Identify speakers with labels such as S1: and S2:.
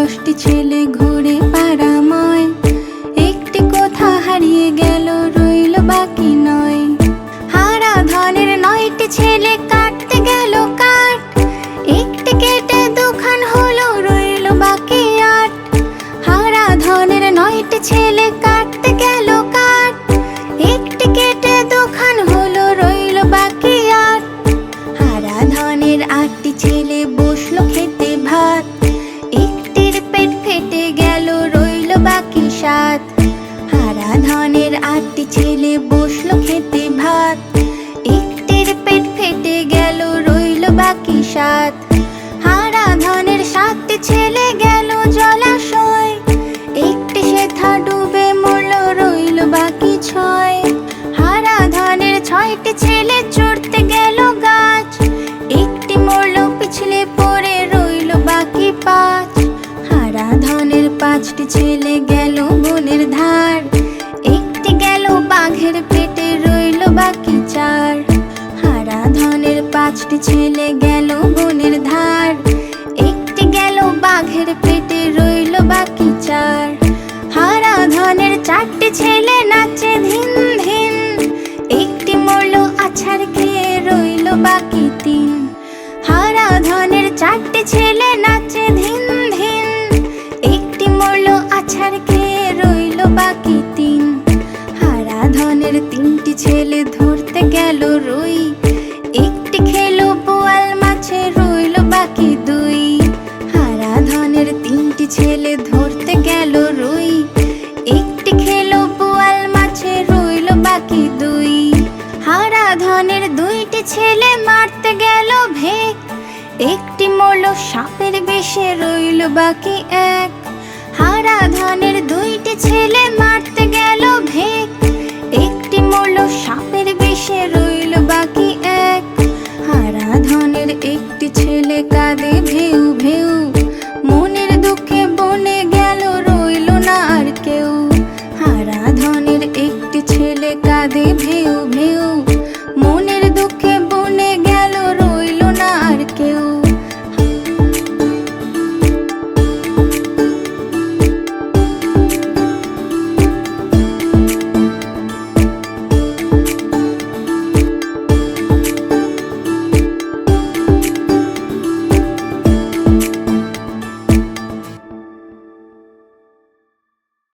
S1: 10টি ছেলে ঘুরে পাড়াময়, একটি কোথা হারিয়ে গেল, রইল বাকি নয়। হারা ধনের 9টি ছেলে কাটতে গেল কাঠ, একটি কেটে দুখান হলো, রইল বাকি 8। হারা ধনের 9টি ছেলে কাটতে গেল কাঠ, একটি কেটে দুখান হলো, রইল বাকি 8। হারা ধনের 8টি ছেলে বসলো খেতে ভাত, একটির পেট ফেটে গেল, রইল বাকি 7। হারা ধনের 8টি ছেলে বসলো খেতে ভাত, একটির পেট ফেটে গেল, রইল বাকি 7। হারা ধনের 7টি ছেলে গেল জলাশয়, একটি সেথা ডুবে মরল, রইল বাকি 6। হারা ধনের 6টি ছেলে চড়তে গেল গাছ, একটি মরল পিছলে পড়ে, রইল বাকি 5। হারা ধনের 5টি ছেলে গেল বনের ধার, একটি গেল বাঘের পেটে, রইল বাকি 4। হারা ধনের 5টি ছেলে গেল বনের ধার, একটি গেল বাঘের পেটে, রইল বাকি 4। হারা ধনের 4টি ছেলে নাচে ধিন ধিন, একটি মরল আছাড় খেয়ে, রইল বাকি 3। হারা ধনের 4টি ছেলে নাচে ধিন ধিন, একটি মরল আছাড় খেয়ে, রইল বাকি 3। হারা ধনের 3টি ছেলে ধরতে গেল রুই, একটি খেলো বোয়াল মাছে, রইল বাকি 2। হারা ধনের 3টি ছেলে ধরতে গেল রুই, একটি খেলো বোয়াল মাছে, রইল বাকি 2। হারা ধনের 2টি ছেলে মারতে গেল ভেক, একটি মরল সাপের বিষে, রইল বাকি 1। হারা ধনের 2টি ছেলে মারতে গেল